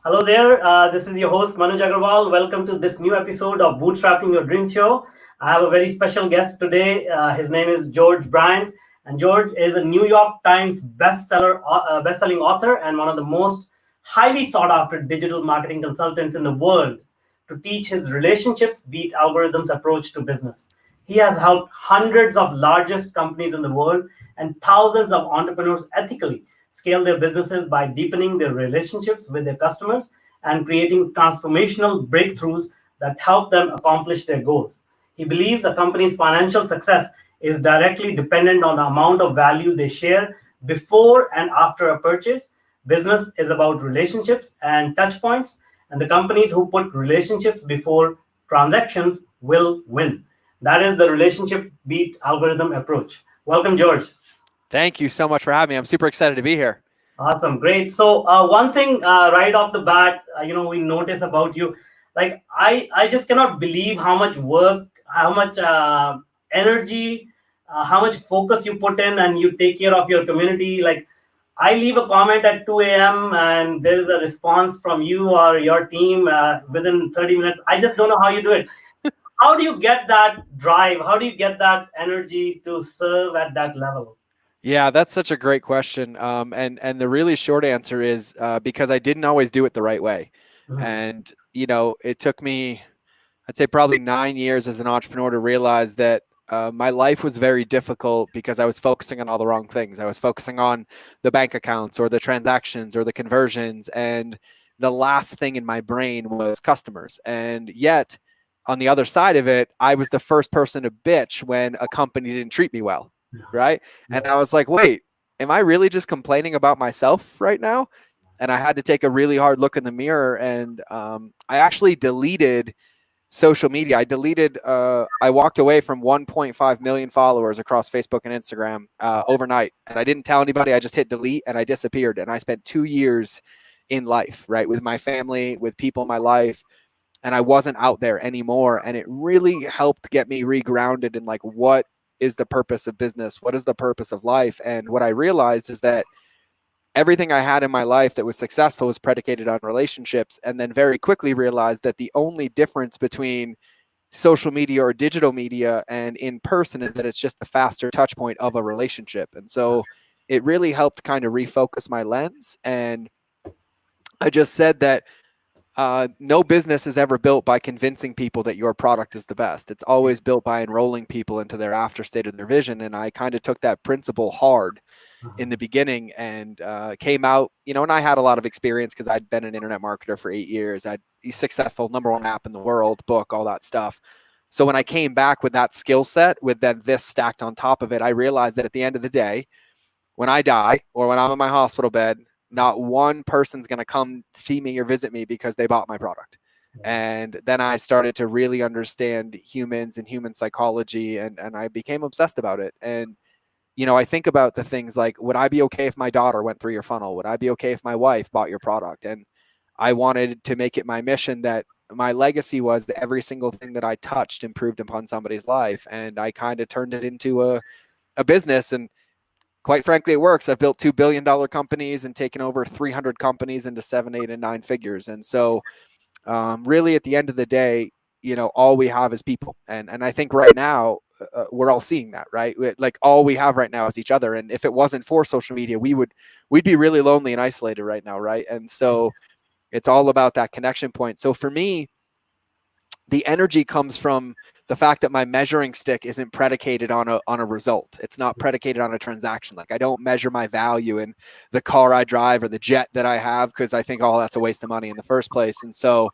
Hello there. This is your host, Manuj Aggarwal. Welcome to this new episode of Bootstrapping Your Dreams Show. I have a very special guest today. His name is George Bryant. And George is a New York Times best-selling author and one of the most highly sought after digital marketing consultants in the world to teach his relationships beat algorithms approach to business. He has helped hundreds of largest companies in the world and thousands of entrepreneurs ethically scale their businesses by deepening their relationships with their customers and creating transformational breakthroughs that help them accomplish their goals. He believes a company's financial success is directly dependent on the amount of value they share before and after a purchase. Business is about relationships and touch points, and the companies who put relationships before transactions will win. That is the relationship beat algorithm approach. Welcome, George. Thank you so much for having me. I'm super excited to be here. Awesome, great. So one thing right off the bat, we notice about you, like I just cannot believe how much work, how much energy, how much focus you put in, and you take care of your community. Like I leave a comment at 2 a.m. and there is a response from you or your team within 30 minutes. I just don't know how you do it. How do you get that drive? How do you get that energy to serve at that level? Yeah, that's such a great question. And the really short answer is because I didn't always do it the right way. Mhm. And, it took me, I'd say probably 9 years as an entrepreneur to realize that my life was very difficult because I was focusing on all the wrong things. I was focusing on the bank accounts or the transactions or the conversions. And the last thing in my brain was customers. And yet, on the other side of it, I was the first person to bitch when a company didn't treat me well. Right. Yeah. And I was like, wait, am I really just complaining about myself right now? And I had to take a really hard look in the mirror. And I actually deleted social media. I walked away from 1.5 million followers across Facebook and Instagram overnight. And I didn't tell anybody. I just hit delete and I disappeared. And I spent 2 years in life, right, with my family, with people in my life. And I wasn't out there anymore. And it really helped get me regrounded in like, what is the purpose of business? What is the purpose of life? And what I realized is that everything I had in my life that was successful was predicated on relationships. And then very quickly realized that the only difference between social media or digital media and in person is that it's just a faster touch point of a relationship. And so it really helped kind of refocus my lens. And I just said that no business is ever built by convincing people that your product is the best. It's always built by enrolling people into their after state of their vision. And I kind of took that principle hard in the beginning and came out, and I had a lot of experience because I'd been an internet marketer for 8 years. I'd be successful, #1 app in the world, book, all that stuff. So when I came back with that skill set, with then this stacked on top of it, I realized that at the end of the day, when I die or when I'm in my hospital bed, not one person's going to come see me or visit me because they bought my product. And then I started to really understand humans and human psychology, and I became obsessed about it. And, I think about the things like, would I be okay if my daughter went through your funnel? Would I be okay if my wife bought your product? And I wanted to make it my mission that my legacy was that every single thing that I touched improved upon somebody's life. And I kind of turned it into a business. And quite frankly, it works. I've built $2 billion companies and taken over 300 companies into 7, 8, and 9 figures. And so really at the end of the day, all we have is people. And I think right now we're all seeing that, right? Like all we have right now is each other. And if it wasn't for social media, we'd be really lonely and isolated right now. Right. And so it's all about that connection point. So for me, the energy comes from the fact that my measuring stick isn't predicated on a result. It's not predicated on a transaction. Like I don't measure my value in the car I drive or the jet that I have, because I think, oh, that's a waste of money in the first place. And so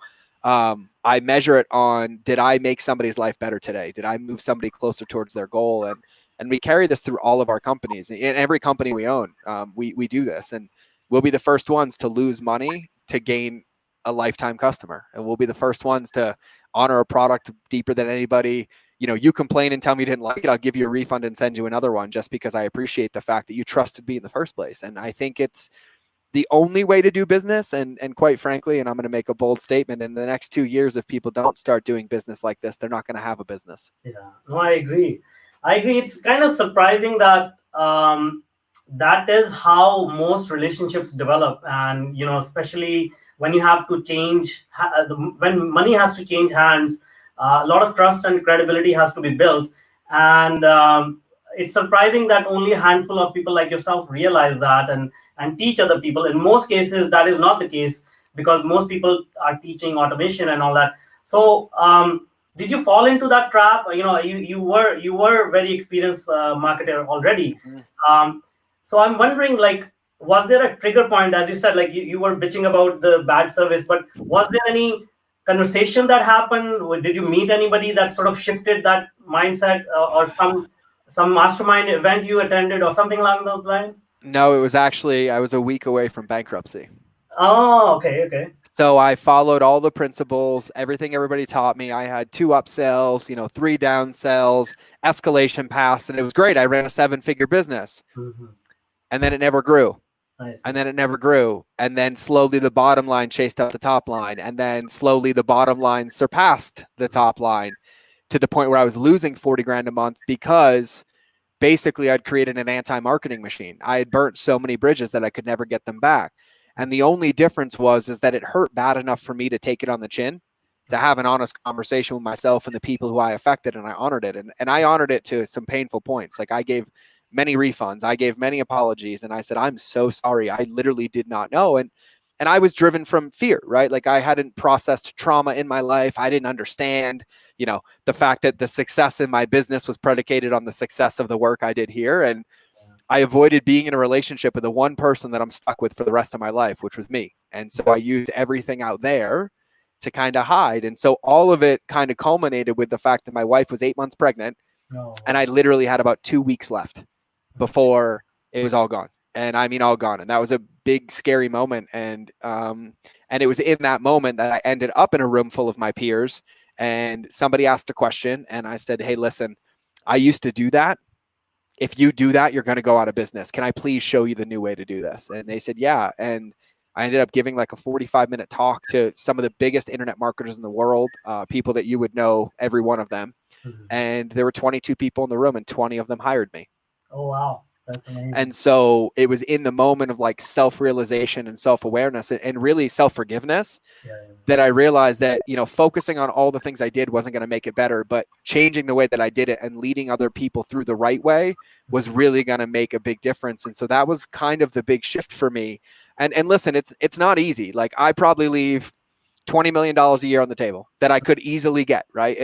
I measure it on, did I make somebody's life better today? Did I move somebody closer towards their goal? And we carry this through all of our companies. In every company we own, we do this. And we'll be the first ones to lose money to gain a lifetime customer. And we'll be the first ones to honor a product deeper than anybody. You complain and tell me you didn't like it, I'll give you a refund and send you another one, just because I appreciate the fact that you trusted me in the first place. And I think it's the only way to do business. And quite frankly, and I'm going to make a bold statement, in the next 2 years, if people don't start doing business like this, they're not going to have a business. Yeah, no, I agree. It's kind of surprising that that is how most relationships develop, and especially when you have to change, when money has to change hands, a lot of trust and credibility has to be built. And it's surprising that only a handful of people like yourself realize that and teach other people. In most cases, that is not the case, because most people are teaching automation and all that. So did you fall into that trap? You were very experienced marketer already. Mhm. So I'm wondering, like, was there a trigger point? As you said, like, you were bitching about the bad service, but was there any conversation that happened? Or did you meet anybody that sort of shifted that mindset, or some mastermind event you attended or something along those lines? No, it was actually, I was a week away from bankruptcy. Oh, okay, okay. So I followed all the principles, everything everybody taught me. I had 2 upsells, 3 downsells, escalation paths, and it was great. I ran a 7-figure business, Mm-hmm. and then it never grew. I see. And then it never grew. And then slowly the bottom line chased up the top line. And then slowly the bottom line surpassed the top line to the point where I was losing 40 grand a month, because basically I'd created an anti-marketing machine. I had burnt so many bridges that I could never get them back. And the only difference is that it hurt bad enough for me to take it on the chin, to have an honest conversation with myself and the people who I affected. And I honored it. And I honored it to some painful points. Like, I gave many refunds. I gave many apologies. And I said, I'm so sorry. I literally did not know. And I was driven from fear, right? Like, I hadn't processed trauma in my life. I didn't understand, the fact that the success in my business was predicated on the success of the work I did here. And I avoided being in a relationship with the one person that I'm stuck with for the rest of my life, which was me. And so I used everything out there to kind of hide. And so all of it kind of culminated with the fact that my wife was 8 months pregnant, No. and I literally had about 2 weeks left before it was all gone. And I mean, all gone. And that was a big, scary moment. And it was in that moment that I ended up in a room full of my peers, and somebody asked a question, and I said, hey, listen, I used to do that. If you do that, you're going to go out of business. Can I please show you the new way to do this? And they said, yeah. And I ended up giving like a 45-minute talk to some of the biggest internet marketers in the world, people that you would know, every one of them. Mm-hmm. And there were 22 people in the room, and 20 of them hired me. Oh, wow. That's amazing. And so it was in the moment of like self-realization and self-awareness and really self-forgiveness that I realized that, focusing on all the things I did wasn't going to make it better, but changing the way that I did it and leading other people through the right way was really going to make a big difference. And so that was kind of the big shift for me. And listen, it's not easy. Like, I probably leave $20 million a year on the table that I could easily get, right?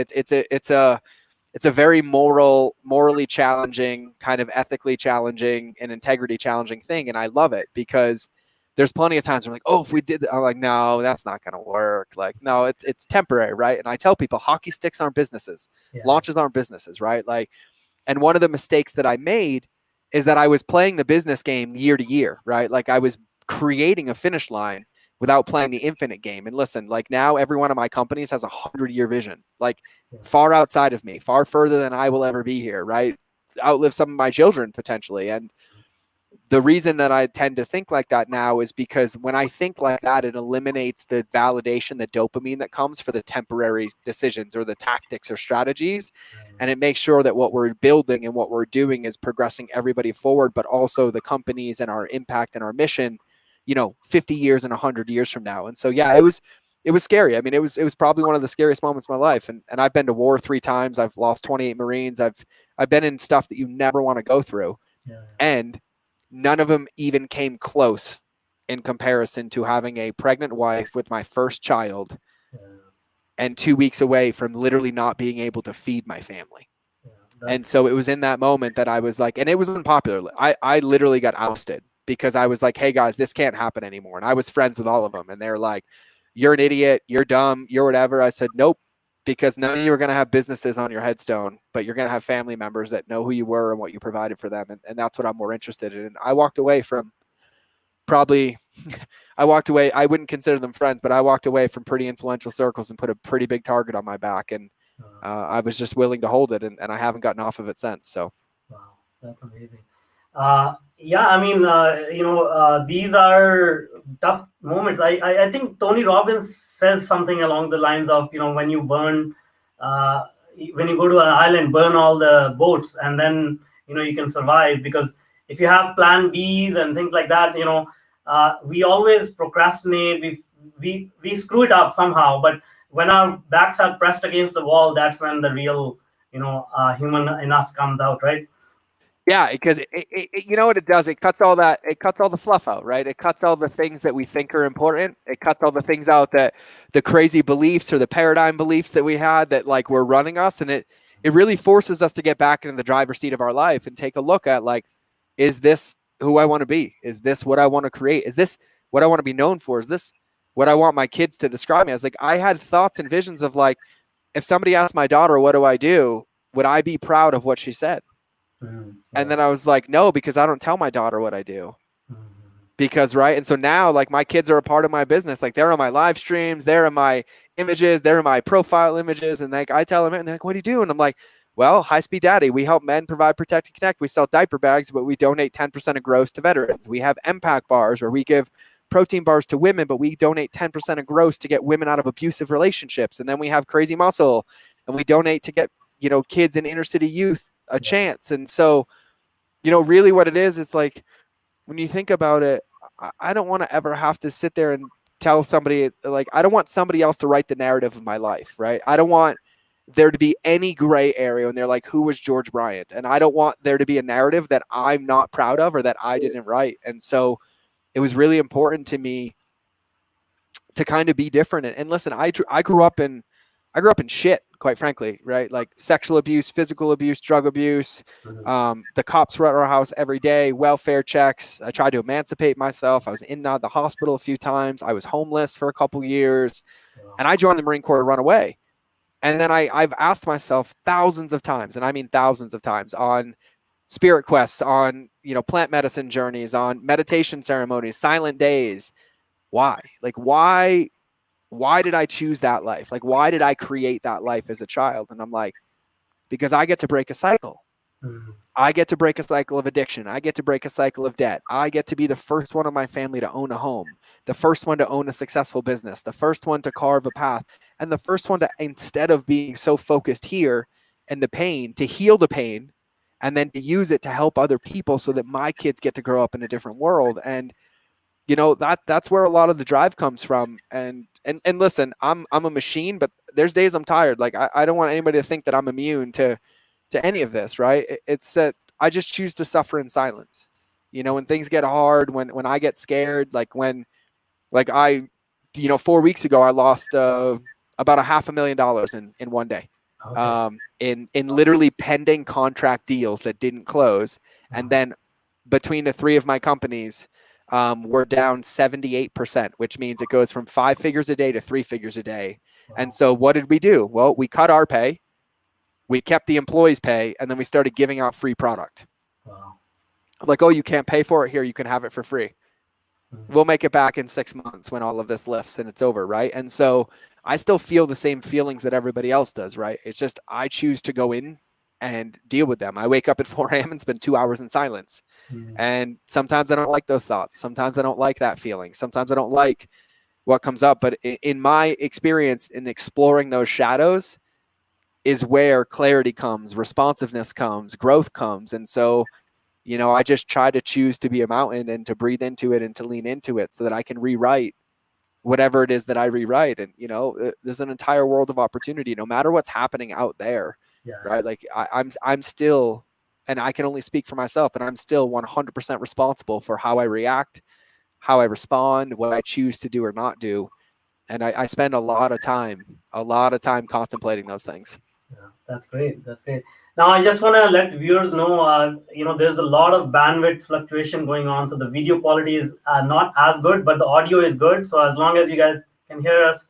It's a very morally challenging, kind of ethically challenging and integrity challenging thing. And I love it, because there's plenty of times where I'm like, oh, if we did that, I'm like, no, that's not going to work. Like, no, it's temporary, right? And I tell people, hockey sticks aren't businesses. Yeah. Launches aren't businesses, right? Like, and one of the mistakes that I made is that I was playing the business game year to year, right? Like, I was creating a finish line without playing the infinite game. And listen, like, now every one of my companies has 100-year vision, like far outside of me, far further than I will ever be here, right? Outlive some of my children potentially. And the reason that I tend to think like that now is because when I think like that, it eliminates the validation, the dopamine that comes for the temporary decisions or the tactics or strategies. And it makes sure that what we're building and what we're doing is progressing everybody forward, but also the companies and our impact and our mission, 50 years and 100 years from now. And so, yeah, it was scary. I mean, it was probably one of the scariest moments of my life. And I've been to war 3 times. I've lost 28 Marines. I've been in stuff that you never want to go through. Yeah. And none of them even came close in comparison to having a pregnant wife with my first child and 2 weeks away from literally not being able to feed my family. And so it was in that moment that I was like, and it was unpopular. I literally got ousted because I was like, hey guys, this can't happen anymore. And I was friends with all of them. And they're like, you're an idiot, you're dumb, you're whatever. I said, nope, because none of you are going to have businesses on your headstone, but you're going to have family members that know who you were and what you provided for them. And that's what I'm more interested in. And I walked away from I wouldn't consider them friends, but I walked away from pretty influential circles and put a pretty big target on my back. And I was just willing to hold it. And I haven't gotten off of it since. So. Wow, that's amazing. Yeah, I mean, these are tough moments. I think Tony Robbins says something along the lines of, when you burn, when you go to an island, burn all the boats, and then, you can survive. Because if you have plan Bs and things like that, we always procrastinate. we screw it up somehow, but when our backs are pressed against the wall, that's when the real human in us comes out, right? Yeah, because you know what it does? It cuts all that. It cuts all the fluff out, right? It cuts all the things that we think are important. It cuts all the things out that the crazy beliefs or the paradigm beliefs that we had that like were running us, and it really forces us to get back into the driver's seat of our life and take a look at like, is this who I want to be? Is this what I want to create? Is this what I want to be known for? Is this what I want my kids to describe me as? Like, I had thoughts and visions of like, if somebody asked my daughter, what do I do? Would I be proud of what she said? And then I was like, no, because I don't tell my daughter what I do. Because, right. And so now, like, my kids are a part of my business. Like, they're on my live streams, they're in my images, they're in my profile images. And like, I tell them, and they're like, what do you do? And I'm like, well, High Speed Daddy, we help men provide, protect, and connect. We sell diaper bags, but we donate 10% of gross to veterans. We have MPAC bars where we give protein bars to women, but we donate 10% of gross to get women out of abusive relationships. And then we have Crazy Muscle, and we donate to get, kids in inner city youth a chance. And so, really what it is, it's like, when you think about it, I don't want to ever have to sit there and tell somebody, like, I don't want somebody else to write the narrative of my life, right? I don't want there to be any gray area when they're like, who was George Bryant? And I don't want there to be a narrative that I'm not proud of or that I didn't write. And so it was really important to me to kind of be different. And listen, I grew up in shit, quite frankly, right? Like sexual abuse, physical abuse, drug abuse. The cops were at our house every day, welfare checks. I tried to emancipate myself. I was in and out of the hospital a few times. I was homeless for a couple years, and I joined the Marine Corps to run away. And then I've asked myself thousands of times, and I mean thousands of times, on spirit quests, on, plant medicine journeys, on meditation ceremonies, silent days, why? Like, why did I choose that life? Like, why did I create that life as a child? And I'm like, because I get to break a cycle. I get to break a cycle of addiction. I get to break a cycle of debt. I get to be the first one in my family to own a home, the first one to own a successful business, the first one to carve a path, and the first one to, instead of being so focused here and the pain, to heal the pain and then to use it to help other people so that my kids get to grow up in a different world. And that's where a lot of the drive comes from. And listen, I'm a machine, but there's days I'm tired. Like, I don't want anybody to think that I'm immune to any of this, right? It's that I just choose to suffer in silence. When things get hard, when I get scared, like when, like 4 weeks ago, I lost about $500,000 in one day. Okay. In literally pending contract deals that didn't close. And then between the three of my companies, we're down 78%, which means it goes from 5 figures a day to 3 figures a day. Wow. And so what did we do? Well, we cut our pay, we kept the employees' pay, and then we started giving out free product. Wow. Like, oh, you can't pay for it? Here, you can have it for free. We'll make it back in 6 months when all of this lifts and it's over, right? And so I still feel the same feelings that everybody else does, right? It's just I choose to go in and deal with them. I wake up at 4 a.m. and spend 2 hours in silence. And sometimes I don't like those thoughts. Sometimes I don't like that feeling. Sometimes I don't like what comes up. But in my experience in exploring those shadows is where clarity comes, responsiveness comes, growth comes. And so, I just try to choose to be a mountain and to breathe into it and to lean into it so that I can rewrite whatever it is that I rewrite. And, there's an entire world of opportunity, no matter what's happening out there. Yeah. Right. Like I'm still, and I can only speak for myself, but I'm still 100% responsible for how I react, how I respond, what I choose to do or not do. And I spend a lot of time contemplating those things. Yeah, that's great. That's great. Now, I just want to let viewers know, there's a lot of bandwidth fluctuation going on. So the video quality is not as good, but the audio is good. So as long as you guys can hear us,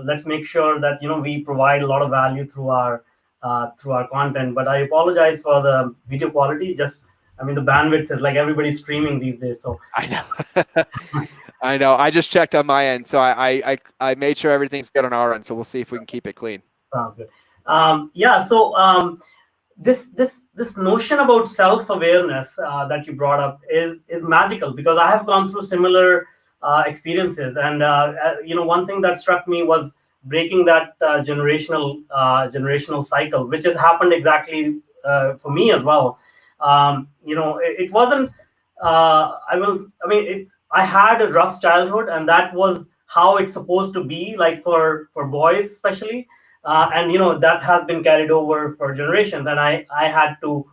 let's make sure that, we provide a lot of value through our content. But I apologize for the video quality. The bandwidth is like everybody's streaming these days. So I know. I know. I just checked on my end. So I made sure everything's good on our end. So we'll see if we can keep it clean. Sounds good. This notion about self-awareness that you brought up is magical, because I have gone through similar experiences. And, one thing that struck me was breaking that generational cycle, which has happened exactly for me as well. It wasn't, I had a rough childhood, and that was how it's supposed to be, like for boys especially. And that has been carried over for generations, and I had to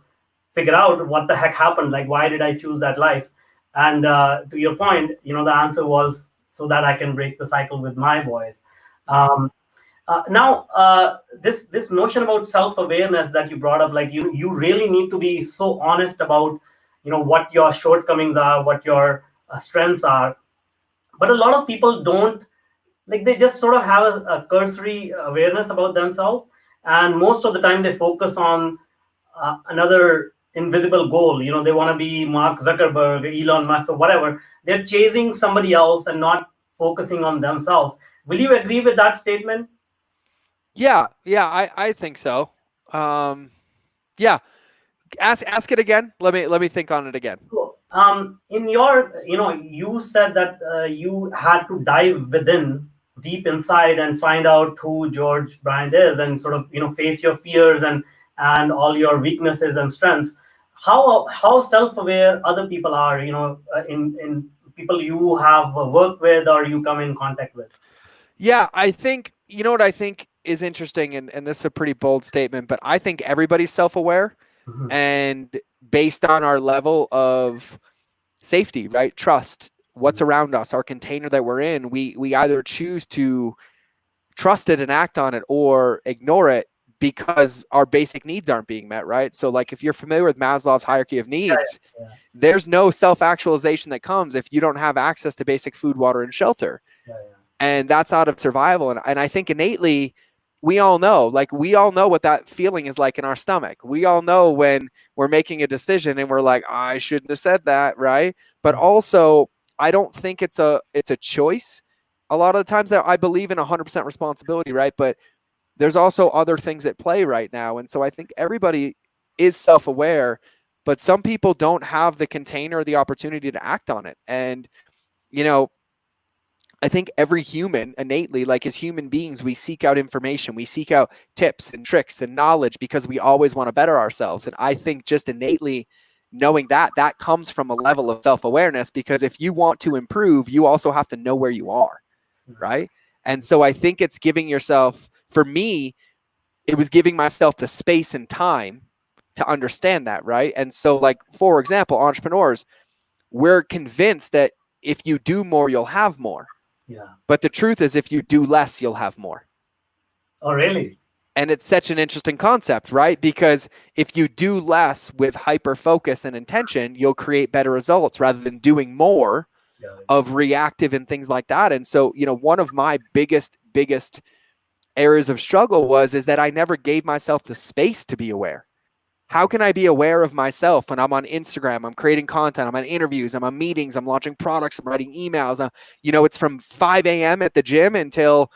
figure out what the heck happened, like why did I choose that life. And to your point, the answer was so that I can break the cycle with my boys. Now, this notion about self-awareness that you brought up, like you really need to be so honest about what your shortcomings are, what your strengths are. But a lot of people don't, like, they just sort of have a cursory awareness about themselves, and most of the time they focus on another invisible goal. They want to be Mark Zuckerberg, Elon Musk, or whatever. They're chasing somebody else and not focusing on themselves. Will you agree with that statement? Yeah, I think so. Yeah, ask it again. Let me think on it again. Cool. In your, you said that you had to dive within, deep inside, and find out who George Bryant is, and sort of, face your fears and all your weaknesses and strengths. How self-aware other people are, in people you have worked with or you come in contact with. Yeah, I think, what I think is interesting, and this is a pretty bold statement, but I think everybody's self-aware. Mhm. And based on our level of safety, right? Trust, what's around us, our container that we're in, we either choose to trust it and act on it or ignore it because our basic needs aren't being met, right? So like if you're familiar with Maslow's hierarchy of needs, Yeah. there's no self-actualization that comes if you don't have access to basic food, water, and shelter. Yeah. And that's out of survival. And I think innately, we all know what that feeling is like in our stomach. We all know when we're making a decision and we're like, oh, I shouldn't have said that, right? But also, I don't think it's a choice. A lot of the times that I believe in 100% responsibility, right? But there's also other things at play right now. And so I think everybody is self-aware, but some people don't have the container or the opportunity to act on it. And, I think every human innately, like as human beings, we seek out information, we seek out tips and tricks and knowledge because we always want to better ourselves. And I think just innately knowing that comes from a level of self-awareness, because if you want to improve, you also have to know where you are, right? And so I think it's giving yourself, for me, it was giving myself the space and time to understand that, right? And so like, for example, entrepreneurs, we're convinced that if you do more, you'll have more. Yeah. But the truth is, if you do less, you'll have more. Oh, really? And it's such an interesting concept, right? Because if you do less with hyper focus and intention, you'll create better results rather than doing more of reactive and things like that. And so, one of my biggest areas of struggle is that I never gave myself the space to be aware. How can I be aware of myself when I'm on Instagram, I'm creating content, I'm on interviews, I'm on meetings, I'm launching products, I'm writing emails. It's from 5 a.m. at the gym until,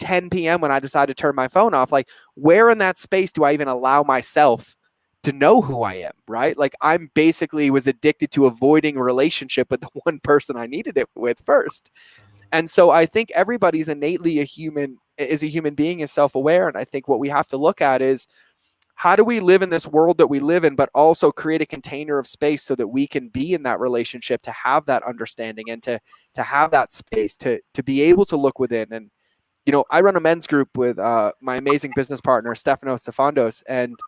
10 p.m. when I decide to turn my phone off. Like, where in that space do I even allow myself to know who I am, right? Like, I'm basically was addicted to avoiding a relationship with the one person I needed it with first. And so I think everybody's innately a human being, is self-aware. And I think what we have to look at is, how do we live in this world that we live in, but also create a container of space so that we can be in that relationship, to have that understanding and to have that space to be able to look within. And, I run a men's group with my amazing business partner, Stefano Stefandos. And,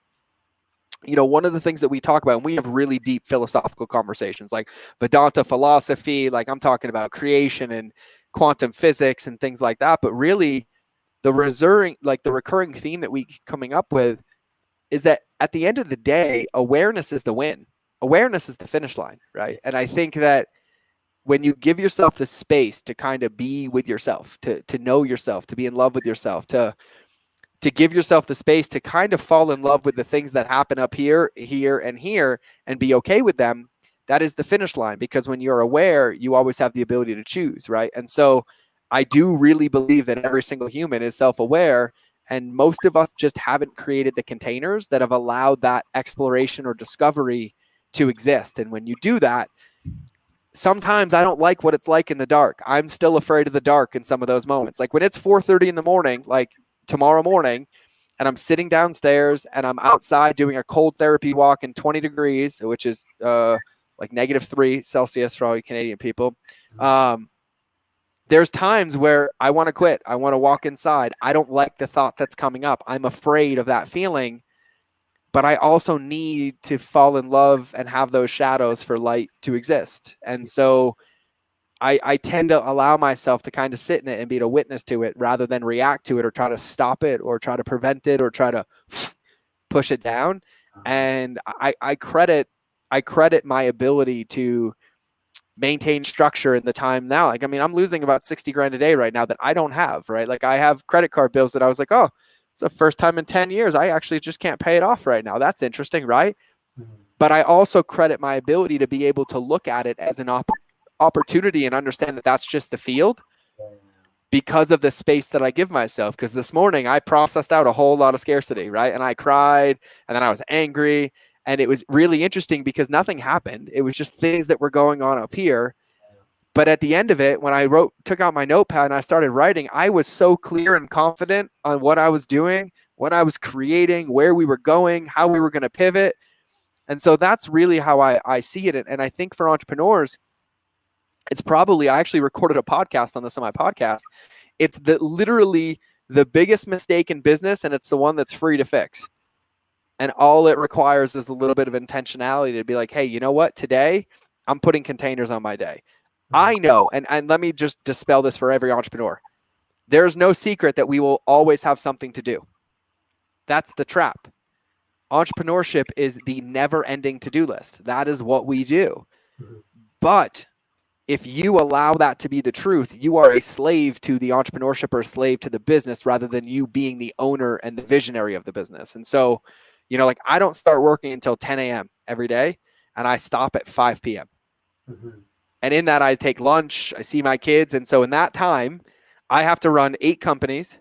one of the things that we talk about, and we have really deep philosophical conversations, like Vedanta philosophy, like I'm talking about creation and quantum physics and things like that. But really the recurring theme that we coming up with is that at the end of the day, awareness is the win. Awareness is the finish line, right? And I think that when you give yourself the space to kind of be with yourself, to know yourself, to be in love with yourself, to give yourself the space to kind of fall in love with the things that happen up here, and here, and be okay with them, that is the finish line. Because when you're aware, you always have the ability to choose, right? And so I do really believe that every single human is self-aware. And most of us just haven't created the containers that have allowed that exploration or discovery to exist. And when you do that, sometimes I don't like what it's like in the dark. I'm still afraid of the dark in some of those moments. Like when it's 4:30 in the morning, like tomorrow morning, and I'm sitting downstairs and I'm outside doing a cold therapy walk in 20 degrees, which is like -3 Celsius for all you Canadian people. there's times where I want to quit. I want to walk inside. I don't like the thought that's coming up. I'm afraid of that feeling, but I also need to fall in love and have those shadows for light to exist. And so I tend to allow myself to kind of sit in it and be a witness to it rather than react to it or try to stop it or try to prevent it or try to push it down. And I credit my ability to maintain structure in the time now. Like, I mean, I'm losing about 60 grand a day right now that I don't have, right? Like I have credit card bills that I was like, oh, it's the first time in 10 years. I actually just can't pay it off right now. That's interesting, right? But I also credit my ability to be able to look at it as an opportunity and understand that that's just the field because of the space that I give myself. Because this morning I processed out a whole lot of scarcity, right? And I cried and then I was angry. And it was really interesting because nothing happened. It was just things that were going on up here. But at the end of it, when I took out my notepad and I started writing, I was so clear and confident on what I was doing, what I was creating, where we were going, how we were going to pivot. And so that's really how I see it. And I think for entrepreneurs, it's probably, I actually recorded a podcast on this on my podcast. It's literally the biggest mistake in business, and it's the one that's free to fix. And all it requires is a little bit of intentionality to be like, hey, you know what? Today, I'm putting containers on my day. I know, and let me just dispel this for every entrepreneur. There's no secret that we will always have something to do. That's the trap. Entrepreneurship is the never-ending to-do list. That is what we do. But if you allow that to be the truth, you are a slave to the entrepreneurship or a slave to the business rather than you being the owner and the visionary of the business. And so, you know, like I don't start working until 10 a.m. every day and I stop at 5 p.m. And in that I take lunch, I see my kids. And so in that time, I have to run 8 companies,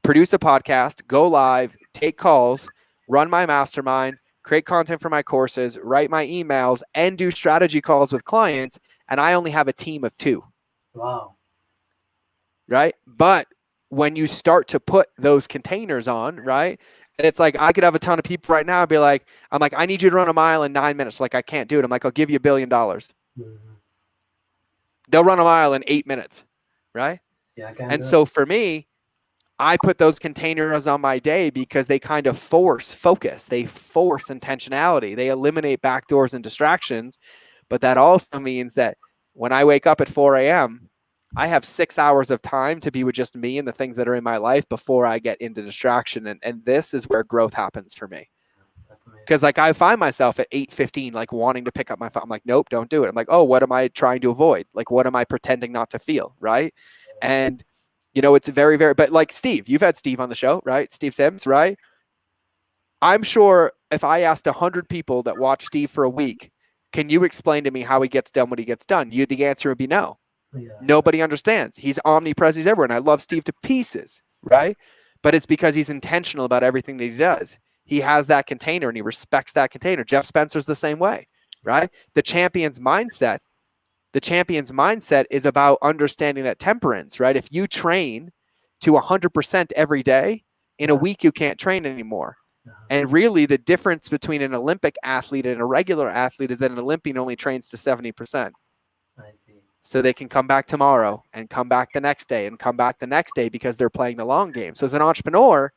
produce a podcast, go live, take calls, run my mastermind, create content for my courses, write my emails, and do strategy calls with clients. And I only have a team of 2. Wow. Right? But when you start to put those containers on, right? And it's like, I could have a ton of people right now be like, I'm like, I need you to run a mile in 9 minutes. Like, I can't do it. I'm like, I'll give you $1 billion. They'll run a mile in 8 minutes. Right? Yeah, I can. And so for me, I put those containers on my day because they kind of force focus. They force intentionality. They eliminate backdoors and distractions. But that also means that when I wake up at 4 a.m., I have 6 hours of time to be with just me and the things that are in my life before I get into distraction. And this is where growth happens for me. Because like I find myself at 8:15, like wanting to pick up my phone. I'm like, nope, don't do it. I'm like, oh, what am I trying to avoid? Like, what am I pretending not to feel? Right. And, you know, it's very, very, but like Steve, you've had Steve on the show, right? Steve Sims, right? I'm sure if I asked 100 people that watch Steve for a week, can you explain to me how he gets done what he gets done? The answer would be no. Yeah. Nobody understands. He's omnipresent. He's everywhere. And I love Steve to pieces, right? But it's because he's intentional about everything that he does. He has that container and he respects that container. Jeff Spencer's the same way, right? The champion's mindset is about understanding that temperance, right? If you train to 100% every day, in a week you can't train anymore. And really the difference between an Olympic athlete and a regular athlete is that an Olympian only trains to 70%. I see. So they can come back tomorrow and come back the next day and come back the next day because they're playing the long game. So as an entrepreneur,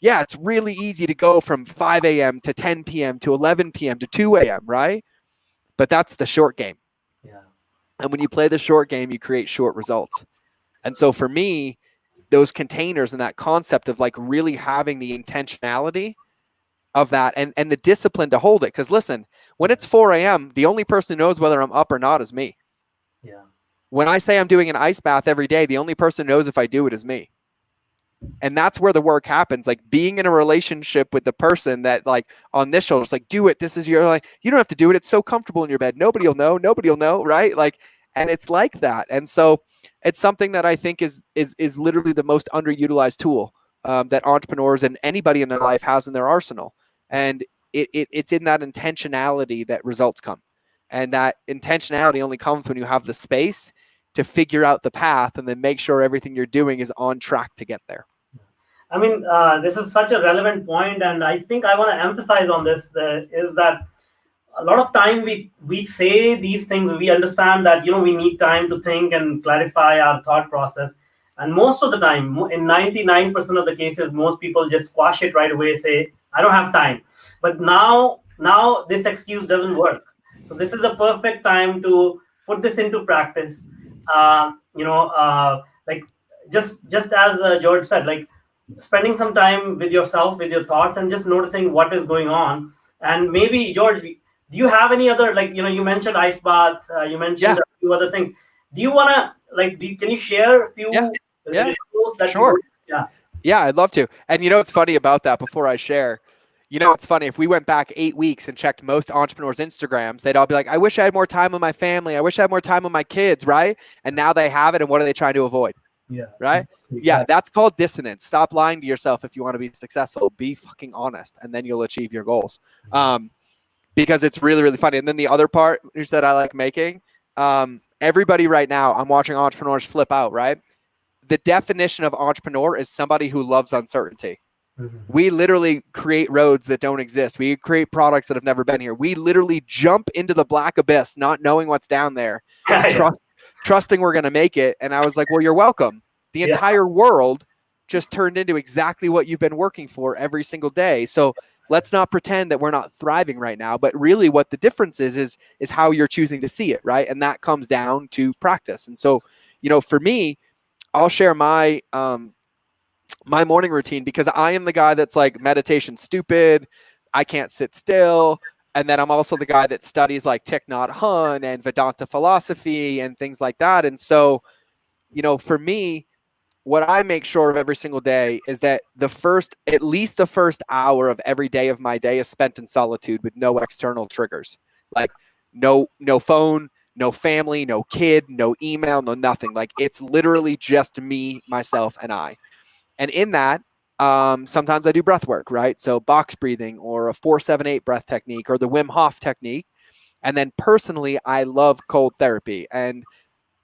yeah, it's really easy to go from 5 a.m. to 10 p.m. to 11 p.m. to 2 a.m., right? But that's the short game. Yeah. And when you play the short game, you create short results. And so for me, those containers and that concept of like really having the intentionality of that and the discipline to hold it. Because listen, when it's 4 a.m., the only person who knows whether I'm up or not is me. Yeah. When I say I'm doing an ice bath every day, the only person who knows if I do it is me. And that's where the work happens. Like being in a relationship with the person that like on this shoulder, it's like, do it. This is your, like, you don't have to do it. It's so comfortable in your bed. Nobody will know. Right. Like, and it's like that. And so it's something that I think is literally the most underutilized tool that entrepreneurs and anybody in their life has in their arsenal. And it's in that intentionality that results come. And that intentionality only comes when you have the space to figure out the path and then make sure everything you're doing is on track to get there. I mean, this is such a relevant point, and I think I want to emphasize on this is that a lot of time we say these things, we understand that we need time to think and clarify our thought process, and most of the time, in 99% of the cases, most people just squash it right away, say I don't have time. But now this excuse doesn't work. So this is the perfect time to put this into practice. Like, just as George said, like spending some time with yourself, with your thoughts, and just noticing what is going on. And maybe, George, do you have any other, like, you mentioned ice baths, you mentioned Yeah. a few other things. Do you want to, like, can you share a few Yeah. rituals that you Sure. do? Yeah. Yeah, I'd love to. And you know what's funny about that before I share? You know what's funny? If we went back 8 weeks and checked most entrepreneurs' Instagrams, they'd all be like, I wish I had more time with my family. I wish I had more time with my kids, right? And now they have it. And what are they trying to avoid? Yeah. Right? Yeah, that's called dissonance. Stop lying to yourself if you want to be successful. Be fucking honest, and then you'll achieve your goals. Because it's really, really funny. And then the other part that I like making, everybody right now, I'm watching entrepreneurs flip out, right? The definition of entrepreneur is somebody who loves uncertainty. We literally create roads that don't exist. We create products that have never been here. We literally jump into the black abyss, not knowing what's down there, trusting we're going to make it. And I was like, well, you're welcome. The entire world just turned into exactly what you've been working for every single day. So let's not pretend that we're not thriving right now, but really what the difference is how you're choosing to see it, right? And that comes down to practice. And so, for me, I'll share my my morning routine, because I am the guy that's like, meditation stupid, I can't sit still. And then I'm also the guy that studies like Thich Nhat Hanh and Vedanta philosophy and things like that. And so, for me, what I make sure of every single day is that at least the first hour of every day of my day is spent in solitude with no external triggers, like no phone, no family, no kid, no email, no nothing. Like, it's literally just me, myself, and I. And in that, sometimes I do breath work, right? So box breathing or a 4-7-8 breath technique or the Wim Hof technique. And then personally, I love cold therapy. And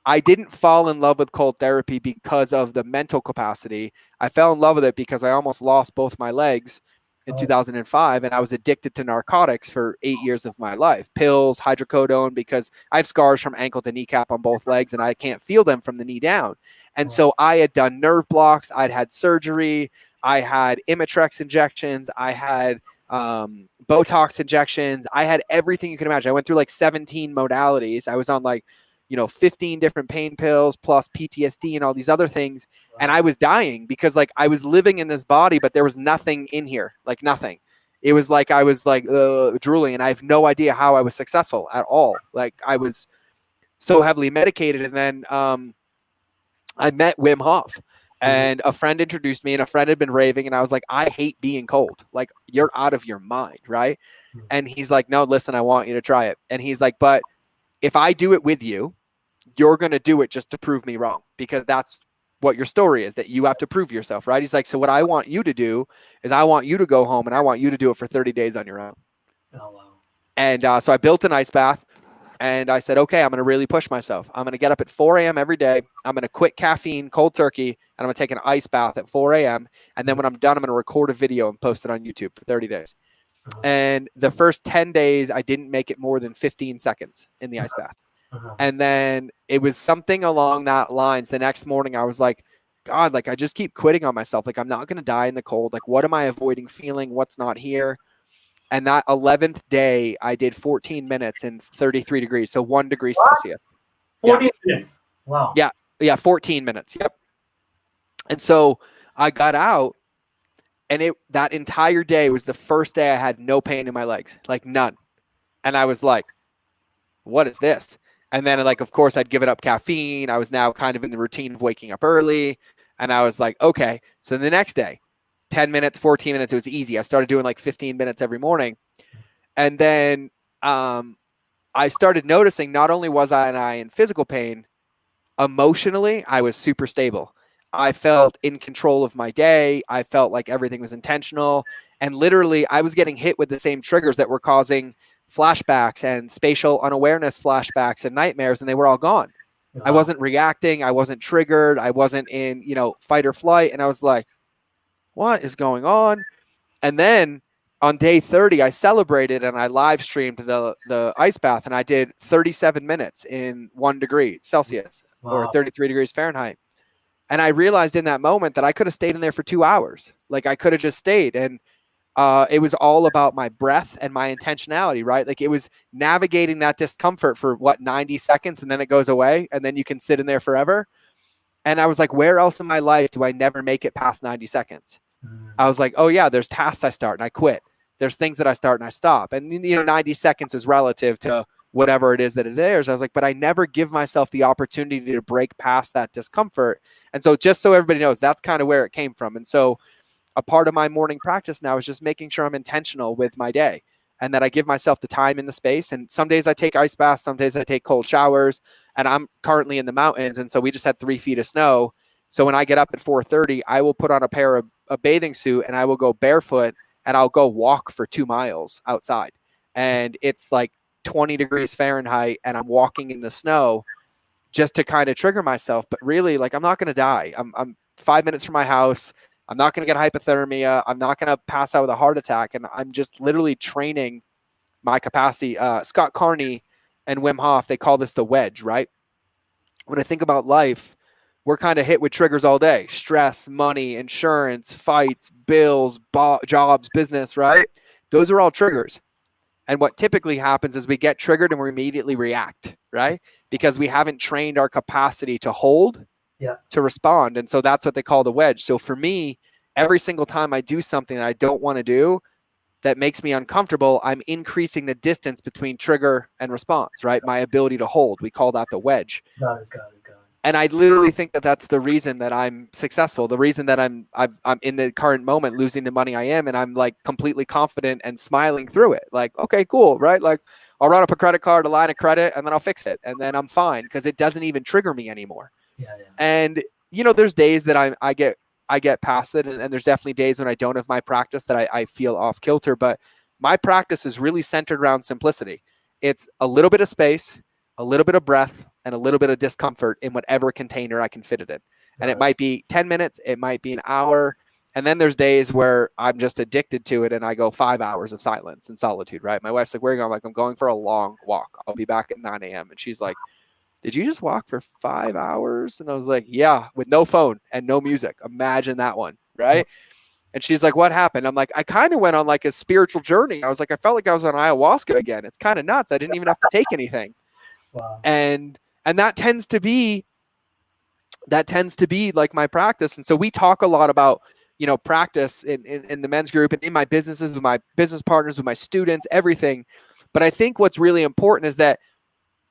I didn't fall in love with cold therapy because of the mental capacity. I fell in love with it because I almost lost both my legs in 2005, and I was addicted to narcotics for 8 years of my life. Pills, hydrocodone, because I have scars from ankle to kneecap on both legs, and I can't feel them from the knee down. And so I had done nerve blocks. I'd had surgery. I had Imitrex injections. I had Botox injections. I had everything you can imagine. I went through like 17 modalities. I was on like 15 different pain pills plus PTSD and all these other things. And I was dying because like I was living in this body, but there was nothing in here, like nothing. It was like I was like drooling, and I have no idea how I was successful at all. Like, I was so heavily medicated. And then I met Wim Hof, and a friend introduced me, and a friend had been raving, and I was like, I hate being cold. Like, you're out of your mind, right? And he's like, no, listen, I want you to try it. And he's like, but if I do it with you, you're going to do it just to prove me wrong, because that's what your story is, that you have to prove yourself, right? He's like, so what I want you to do is I want you to go home and I want you to do it for 30 days on your own. Oh, wow. And so I built an ice bath, and I said, okay, I'm going to really push myself. I'm going to get up at 4 a.m. every day. I'm going to quit caffeine, cold turkey, and I'm going to take an ice bath at 4 a.m. And then when I'm done, I'm going to record a video and post it on YouTube for 30 days. And the first 10 days, I didn't make it more than 15 seconds in the ice bath. And then it was something along that lines. The next morning, I was like, God, like, I just keep quitting on myself. Like, I'm not going to die in the cold. Like, what am I avoiding feeling? What's not here? And that 11th day, I did 14 minutes in 33 degrees. So 1 degree Celsius. 14 minutes. Wow. Yeah. 14 minutes. Yep. And so I got out, and that entire day was the first day I had no pain in my legs, like none. And I was like, what is this? And then, like, of course, I'd given up caffeine. I was now kind of in the routine of waking up early. And I was like, okay. So the next day, 10 minutes, 14 minutes, it was easy. I started doing like 15 minutes every morning. And then I started noticing not only was I in physical pain, emotionally, I was super stable. I felt in control of my day. I felt like everything was intentional. And literally, I was getting hit with the same triggers that were causing flashbacks and spatial unawareness flashbacks and nightmares, and they were all gone. Wow. I wasn't reacting. I wasn't triggered. I wasn't in, fight or flight. And I was like, what is going on? And then on day 30, I celebrated and I live streamed the ice bath, and I did 37 minutes in 1 degree Celsius or 33 degrees Fahrenheit. And I realized in that moment that I could have stayed in there for 2 hours. Like I could have just stayed. And it was all about my breath and my intentionality, right? Like it was navigating that discomfort for 90 seconds, and then it goes away, and then you can sit in there forever. And I was like, where else in my life do I never make it past 90 seconds? I was like, oh yeah, there's tasks I start and I quit. There's things that I start and I stop. And 90 seconds is relative to whatever it is that it is. I was like, but I never give myself the opportunity to break past that discomfort. And so just so everybody knows, that's kind of where it came from. And so a part of my morning practice now is just making sure I'm intentional with my day and that I give myself the time and the space. And some days I take ice baths, some days I take cold showers, and I'm currently in the mountains. And so we just had 3 feet of snow. So when I get up at 4:30, I will put on a bathing suit and I will go barefoot and I'll go walk for 2 miles outside. And it's like 20 degrees Fahrenheit and I'm walking in the snow just to kind of trigger myself. But really, like, I'm not going to die. I'm 5 minutes from my house. I'm not going to get hypothermia. I'm not going to pass out with a heart attack. And I'm just literally training my capacity. Scott Carney and Wim Hof, they call this the wedge, right? When I think about life, we're kind of hit with triggers all day: stress, money, insurance, fights, bills, jobs, business, right? Those are all triggers. And what typically happens is we get triggered and we immediately react, right? Because we haven't trained our capacity to hold, to respond. And so that's what they call the wedge. So for me, every single time I do something that I don't want to do that makes me uncomfortable, I'm increasing the distance between trigger and response, right? My ability to hold. We call that the wedge. Got it. And I literally think that that's the reason that I'm successful, the reason that I'm in the current moment losing the money I am, and I'm like completely confident and smiling through it. Like, okay, cool, right? Like I'll run up a credit card, a line of credit, and then I'll fix it. And then I'm fine because it doesn't even trigger me anymore. And, there's days that I get past it. And there's definitely days when I don't have my practice that I feel off kilter. But my practice is really centered around simplicity. It's a little bit of space, a little bit of breath, and a little bit of discomfort in whatever container I can fit it in. And it might be 10 minutes, it might be an hour. And then there's days where I'm just addicted to it and I go 5 hours of silence and solitude, right? My wife's like, where are you going? I'm like, I'm going for a long walk. I'll be back at 9 a.m. And she's like, did you just walk for 5 hours? And I was like, yeah, with no phone and no music. Imagine that one, right? And she's like, what happened? I'm like, I kind of went on like a spiritual journey. I was like, I felt like I was on ayahuasca again. It's kind of nuts. I didn't even have to take anything. Wow. And that tends to be like my practice. And so we talk a lot about, practice in the men's group and in my businesses, with my business partners, with my students, everything. But I think what's really important is that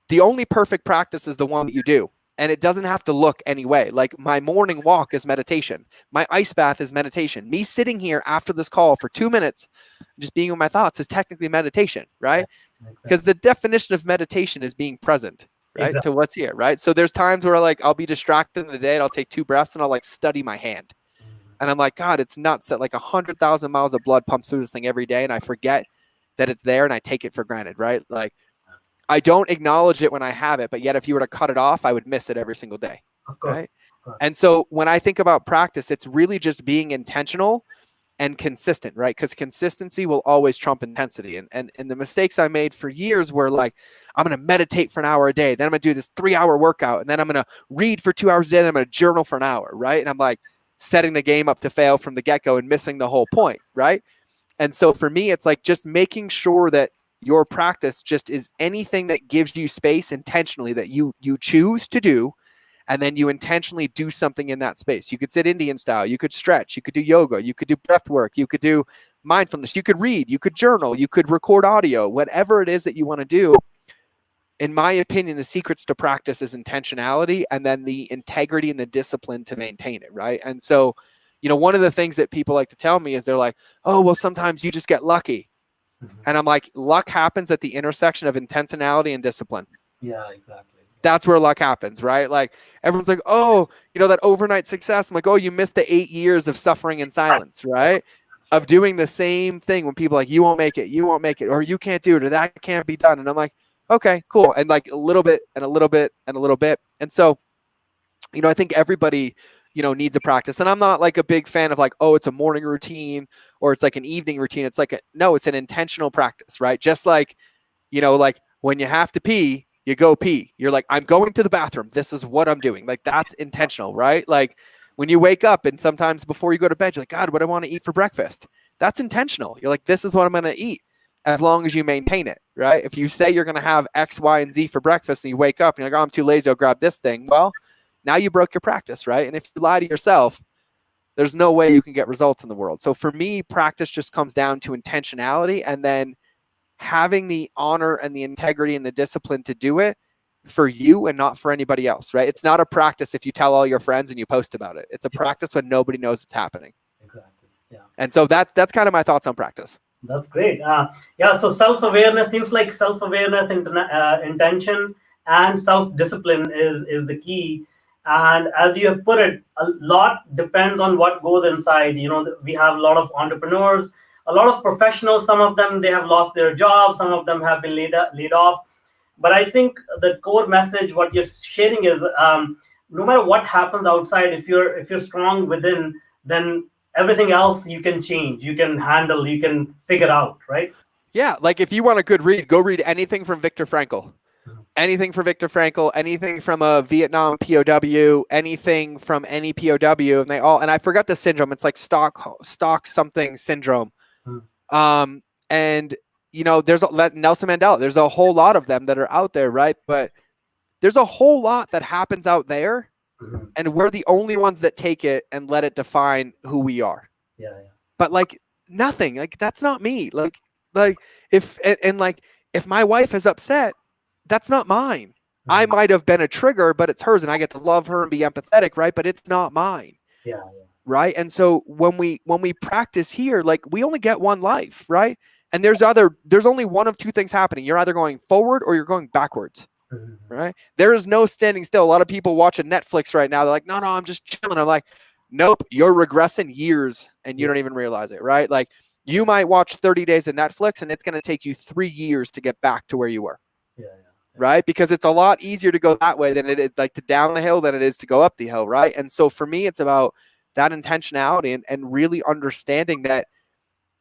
the only perfect practice is the one that you do. And it doesn't have to look any way. Like my morning walk is meditation. My ice bath is meditation. Me sitting here after this call for 2 minutes, just being with my thoughts, is technically meditation, right? Because the definition of meditation is being present, right? To what's here, right? So there's times where like I'll be distracted in the day and I'll take 2 breaths and I'll like study my hand. And I'm like, God, it's nuts that like 100,000 miles of blood pumps through this thing every day. And I forget that it's there and I take it for granted, right? Like I don't acknowledge it when I have it, but yet if you were to cut it off, I would miss it every single day, right? And so when I think about practice, it's really just being intentional and consistent, right? Because consistency will always trump intensity. And the mistakes I made for years were like, I'm going to meditate for an hour a day. Then I'm going to do this 3-hour workout. And then I'm going to read for 2 hours a day. Then I'm going to journal for an hour, right? And I'm like setting the game up to fail from the get-go and missing the whole point, right? And so for me, it's like just making sure that your practice just is anything that gives you space intentionally that you choose to do. And then you intentionally do something in that space. You could sit Indian style. You could stretch. You could do yoga. You could do breath work. You could do mindfulness. You could read. You could journal. You could record audio. Whatever it is that you want to do. In my opinion, the secrets to practice is intentionality and then the integrity and the discipline to maintain it, right? And so, one of the things that people like to tell me is they're like, oh, well, sometimes you just get lucky. And I'm like, luck happens at the intersection of intentionality and discipline. Yeah, exactly. That's where luck happens, right? Like everyone's like, oh, that overnight success. I'm like, oh, you missed the 8 years of suffering in silence, right? Of doing the same thing when people are like, you won't make it, or you can't do it, or that can't be done. And I'm like, okay, cool. And like a little bit and a little bit and a little bit. And so, I think everybody needs a practice. And I'm not like a big fan of like, oh, it's a morning routine or it's like an evening routine. It's like, no, it's an intentional practice, right? Just like, like when you have to pee, you go pee. You're like, I'm going to the bathroom. This is what I'm doing. Like, that's intentional, right? Like when you wake up and sometimes before you go to bed, you're like, God, what do I want to eat for breakfast? That's intentional. You're like, this is what I'm going to eat, as long as you maintain it, right? If you say you're going to have X, Y, and Z for breakfast and you wake up and you're like, oh, I'm too lazy, I'll grab this thing. Well, now you broke your practice, right? And if you lie to yourself, there's no way you can get results in the world. So for me, practice just comes down to intentionality and then having the honor and the integrity and the discipline to do it for you and not for anybody else, right? It's not a practice if you tell all your friends and you post about it. It's a practice when nobody knows it's happening. Exactly. Yeah. And so that's kind of my thoughts on practice. That's great. Yeah. So self-awareness seems like self-awareness, intention, and self-discipline is the key. And as you have put it, a lot depends on what goes inside. We have a lot of entrepreneurs, a lot of professionals. Some of them, they have lost their jobs. Some of them have been laid off. But I think the core message, what you're sharing is, no matter what happens outside, if you're strong within, then everything else you can change, you can handle, you can figure out, right? Yeah, like if you want a good read, go read anything from Viktor Frankl. Anything from Viktor Frankl, anything from a Vietnam POW, anything from any POW, and I forgot the syndrome. It's like stock something syndrome. And there's Nelson Mandela. There's a whole lot of them that are out there, right? But there's a whole lot that happens out there, and we're the only ones that take it and let it define who we are. Yeah. But like nothing, like that's not me. Like if my wife is upset, that's not mine. I might have been a trigger, but it's hers, and I get to love her and be empathetic, right? But it's not mine. Yeah. Right. And so when we practice here, like we only get one life, right? And there's only one of two things happening. You're either going forward or you're going backwards. Right. There is no standing still. A lot of people watching Netflix right now. They're like, no, I'm just chilling. I'm like, nope, you're regressing years and you don't even realize it. Right. Like you might watch 30 days of Netflix and it's going to take you 3 years to get back to where you were. Yeah. Right. Because it's a lot easier to go that way than it is like to down the hill than it is to go up the hill. Right. And so for me, it's about that intentionality and really understanding that,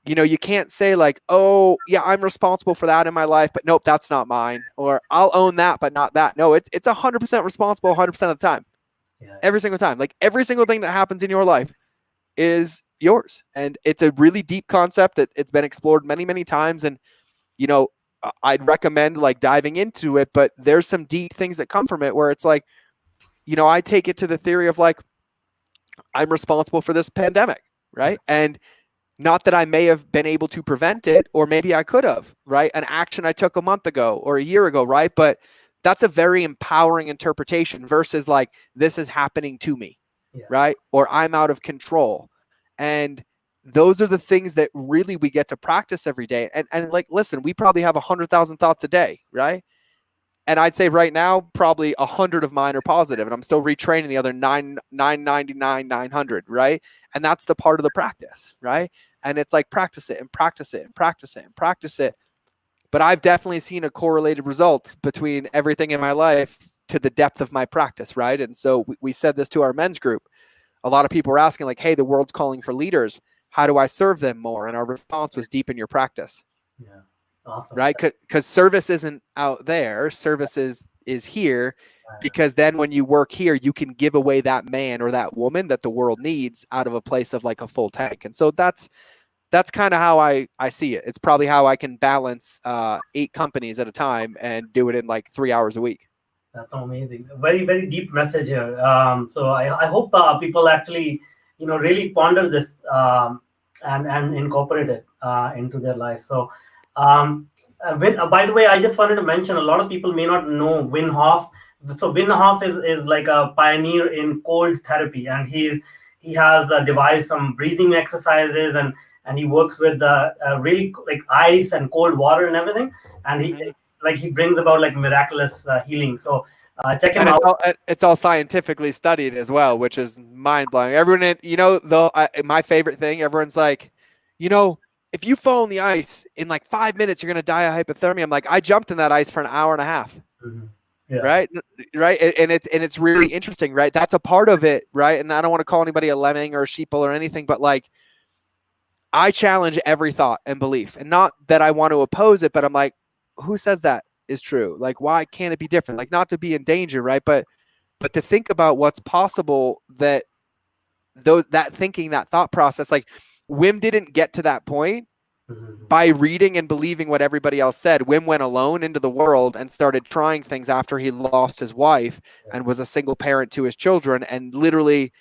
you can't say like, oh yeah, I'm responsible for that in my life, but nope, that's not mine. Or I'll own that, but not that. No, it's 100% responsible 100% of the time. Yeah. Every single time. Like every single thing that happens in your life is yours. And it's a really deep concept that it's been explored many, many times. And, I'd recommend like diving into it, but there's some deep things that come from it where it's like, I take it to the theory of like, I'm responsible for this pandemic, right? And not that I may have been able to prevent it, or maybe I could have, right? An action I took a month ago or a year ago, right? But that's a very empowering interpretation versus like, this is happening to me, right? Or I'm out of control. And those are the things that really we get to practice every day. And like, listen, we probably have 100,000 thoughts a day, right? And I'd say right now, probably 100 of mine are positive, and I'm still retraining the other 900, right? And that's the part of the practice, right? And it's like practice it and practice it and practice it and practice it. But I've definitely seen a correlated result between everything in my life to the depth of my practice, right? And so we said this to our men's group. A lot of people were asking like, hey, the world's calling for leaders. How do I serve them more? And our response was deepen your practice. Yeah. Awesome. Right? Because service isn't out there. Service is here, because then when you work here, you can give away that man or that woman that the world needs out of a place of like a full tank. And so that's kind of how I see it. It's probably how I can balance 8 companies at a time and do it in like 3 hours a week. That's amazing. Very, very deep message here. So I hope people actually, really ponder this and incorporate it into their life. So, by the way, I just wanted to mention, a lot of people may not know Wim Hof. So Wim Hof is like a pioneer in cold therapy, and he has devised some breathing exercises, and he works with really like ice and cold water and everything, and he brings about like miraculous healing. So check him out. It's all scientifically studied as well, which is mind blowing. Everyone, my favorite thing, everyone's like, if you fall in the ice in like 5 minutes, you're going to die of hypothermia. I'm like, I jumped in that ice for an hour and a half. Yeah. right? Right. And it's really interesting, right? That's a part of it, right? And I don't want to call anybody a lemming or a sheeple or anything, but like I challenge every thought and belief. And not that I want to oppose it, but I'm like, who says that is true? Like, why can't it be different? Like, not to be in danger, right? But to think about what's possible, that that thinking, that thought process, like Wim didn't get to that point Mhm. by reading and believing what everybody else said. Wim went alone into the world and started trying things after he lost his wife and was a single parent to his children, and literally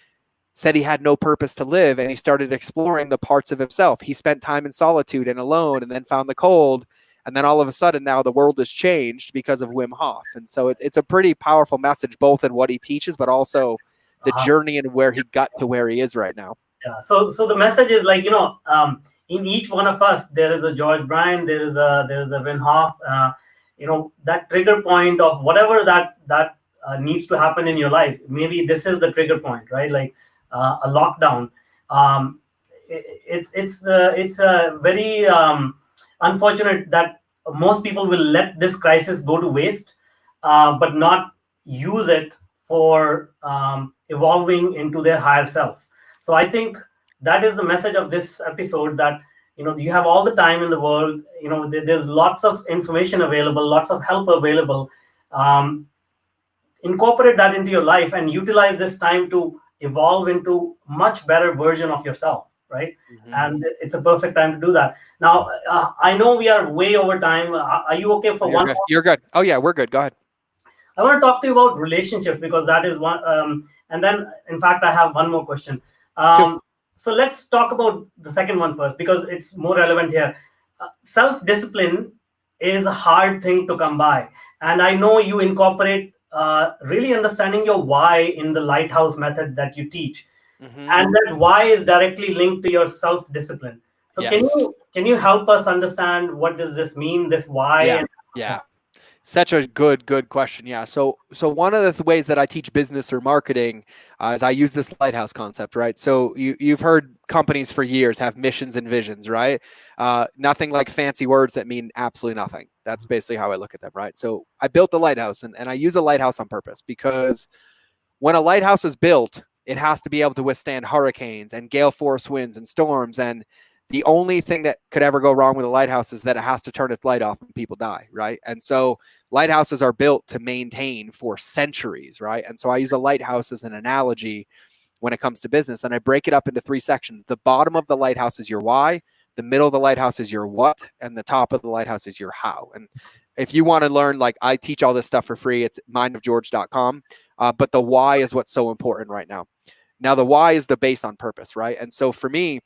said he had no purpose to live. And he started exploring the parts of himself. He spent time in solitude and alone, and then found the cold. And then all of a sudden now the world has changed because of Wim Hof. And so it's a pretty powerful message, both in what he teaches, but also the Uh-huh. journey and where he got to where he is right now. Yeah. So the message is like, in each one of us there is a George Bryant, there is a Wim Hof. That trigger point of whatever that needs to happen in your life. Maybe this is the trigger point, right? Like a lockdown. Um, it's very unfortunate that most people will let this crisis go to waste, but not use it for evolving into their higher self. So I think that is the message of this episode, that you have all the time in the world. There's lots of information available, lots of help available. um, Incorporate that into your life and utilize this time to evolve into much better version of yourself, right? Mm-hmm. And it's a perfect time to do that. Now, I know we are way over time. Are you okay for You're one good. more? You're good. Oh yeah, we're good. Go ahead. I want to talk to you about relationships, because that is one. And then, in fact, I have one more question. Two. So let's talk about the second one first, because it's more relevant here. Self-discipline is a hard thing to come by, and I know you incorporate really understanding your why in the Lighthouse method that you teach, Mm-hmm. and that why is directly linked to your self-discipline. So Yes. can you help us understand what does this mean, this why? Yeah. And Yeah. Such a good question. Yeah. So one of the ways that I teach business or marketing is I use this lighthouse concept, right? So you've heard companies for years have missions and visions, right? Nothing like fancy words that mean absolutely nothing. That's basically how I look at them, right? So I built the lighthouse, and I use a lighthouse on purpose, because when a lighthouse is built, it has to be able to withstand hurricanes and gale force winds and storms. And the only thing that could ever go wrong with a lighthouse is that it has to turn its light off and people die, right? And so lighthouses are built to maintain for centuries, right? And so I use a lighthouse as an analogy when it comes to business, and I break it up into three sections. The bottom of the lighthouse is your why, the middle of the lighthouse is your what, and the top of the lighthouse is your how. And if you want to learn, like, I teach all this stuff for free, it's mindofgeorge.com. But the why is what's so important right now. Now, the why is the base on purpose, right? And so for me,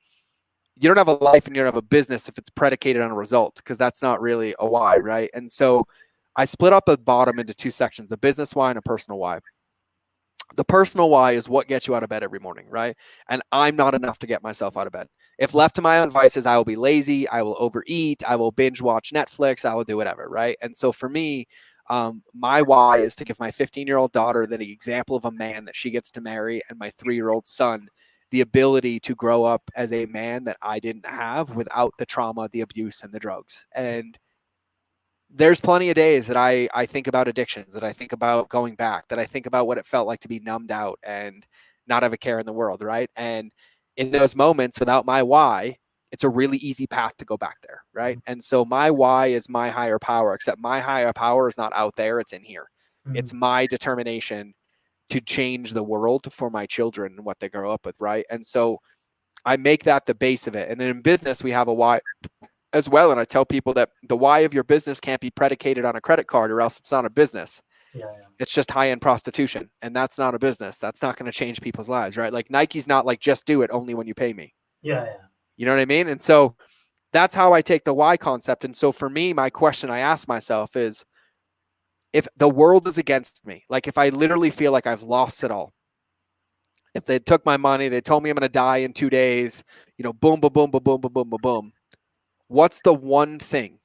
you don't have a life and you don't have a business if it's predicated on a result, because that's not really a why, right? And so I split up the bottom into two sections: a business why and a personal why. The personal why is what gets you out of bed every morning, right? And I'm not enough to get myself out of bed. If left to my own devices, I will be lazy, I will overeat, I will binge watch Netflix, I will do whatever, right? And so for me, my why is to give my 15-year-old daughter the example of a man that she gets to marry, and my 3-year-old son the ability to grow up as a man that I didn't have, without the trauma, the abuse, and the drugs. And there's plenty of days that I think about addictions, that I think about going back, that I think about what it felt like to be numbed out and not have a care in the world, right? And in those moments, without my why, it's a really easy path to go back there, right? And so my why is my higher power, except my higher power is not out there, it's in here. Mhm. It's my determination to change the world for my children and what they grow up with, right? And so I make that the base of it. And in business, we have a why as well. And I tell people that the why of your business can't be predicated on a credit card, or else it's not a business. Yeah, It's just high-end prostitution. And that's not a business. That's not going to change people's lives, right? Like Nike's not like, just do it only when you pay me. yeah, yeah. You know what I mean? And so that's how I take the why concept. And so for me, my question I ask myself is, if the world is against me, like if I literally feel like I've lost it all, if they took my money, they told me I'm going to die in 2 days, boom, boom, boom, boom, boom, boom, boom, boom, boom. What's the one thing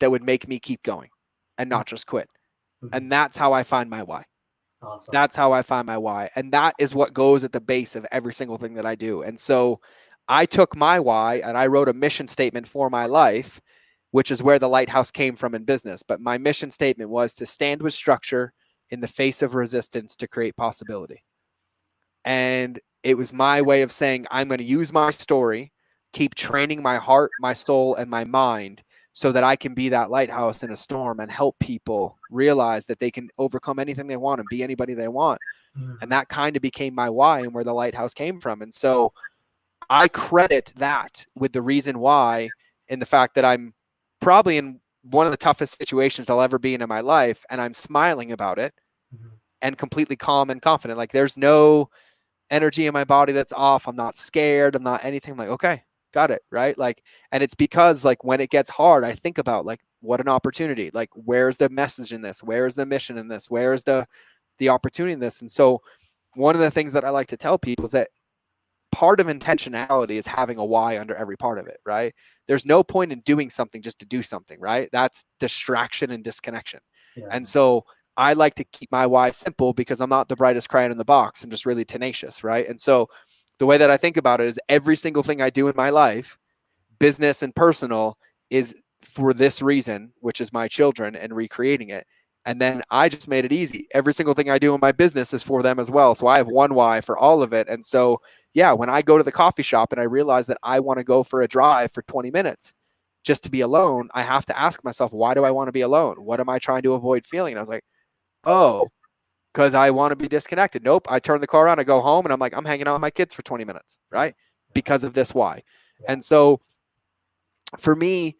that would make me keep going and not just quit? Mhm. And that's how I find my why. Awesome. That's how I find my why. And that is what goes at the base of every single thing that I do. And so I took my why and I wrote a mission statement for my life, which is where the lighthouse came from in business. But my mission statement was to stand with structure, in the face of resistance to create possibility. And it was my way of saying, I'm going to use my story, keep training my heart, my soul, and my mind so that I can be that lighthouse in a storm and help people realize that they can overcome anything they want and be anybody they want. And that kind of became my why and where the lighthouse came from. And so I credit that with the reason why, in the fact that I'm probably in one of the toughest situations I'll ever be in my life, and I'm smiling about it and completely calm and confident. Like there's no energy in my body that's off. I'm not scared. I'm not anything. I'm like, okay, got it. Right. Like, and it's because like when it gets hard, I think about like, what an opportunity, like, where's the message in this? Where's the mission in this? Where's the opportunity in this? And so one of the things that I like to tell people is that part of intentionality is having a why under every part of it, right? There's no point in doing something just to do something, right? That's distraction and disconnection. Yeah. And so I like to keep my why simple because I'm not the brightest crayon in the box. I'm just really tenacious, right? And so the way that I think about it is every single thing I do in my life, business and personal, is for this reason, which is my children and recreating it. And then I just made it easy. Every single thing I do in my business is for them as well. So I have one why for all of it. And so, yeah, when I go to the coffee shop and I realize that I want to go for a drive for 20 minutes just to be alone, I have to ask myself, why do I want to be alone? What am I trying to avoid feeling? And I was like, oh, because I want to be disconnected. Nope. I turn the car on, I go home, and I'm like, I'm hanging out with my kids for 20 minutes, right? Because of this why. And so for me,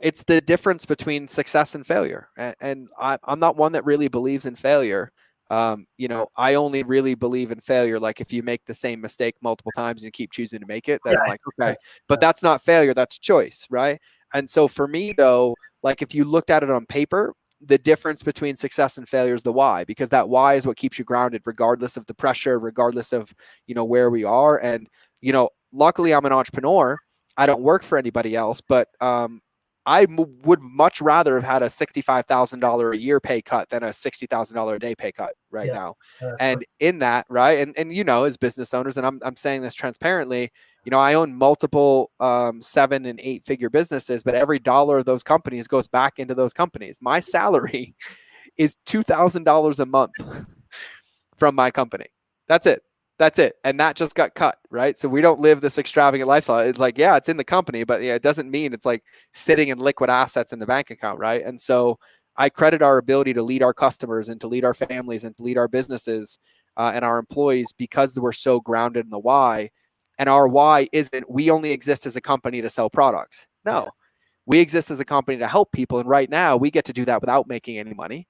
it's the difference between success and failure. And I'm not one that really believes in failure. I only really believe in failure. Like if you make the same mistake multiple times and you keep choosing to make it, then I'm like, okay, but that's not failure. That's choice. Right. And so for me though, like if you looked at it on paper, the difference between success and failure is the why, because that why is what keeps you grounded, regardless of the pressure, regardless of, where we are. And, luckily I'm an entrepreneur. I don't work for anybody else, but, would much rather have had a $65,000 a year pay cut than a $60,000 a day pay cut right now. And in that, right. And, as business owners, and I'm saying this transparently, I own multiple 7 and 8 figure businesses, but every dollar of those companies goes back into those companies. My salary is $2,000 a month from my company. That's it. And that just got cut, right? So we don't live this extravagant lifestyle. It's like, yeah, it's in the company, but yeah, it doesn't mean it's like sitting in liquid assets in the bank account, right? And so I credit our ability to lead our customers and to lead our families and to lead our businesses and our employees because we're so grounded in the why. And our why isn't we only exist as a company to sell products. No, we exist as a company to help people. And right now we get to do that without making any money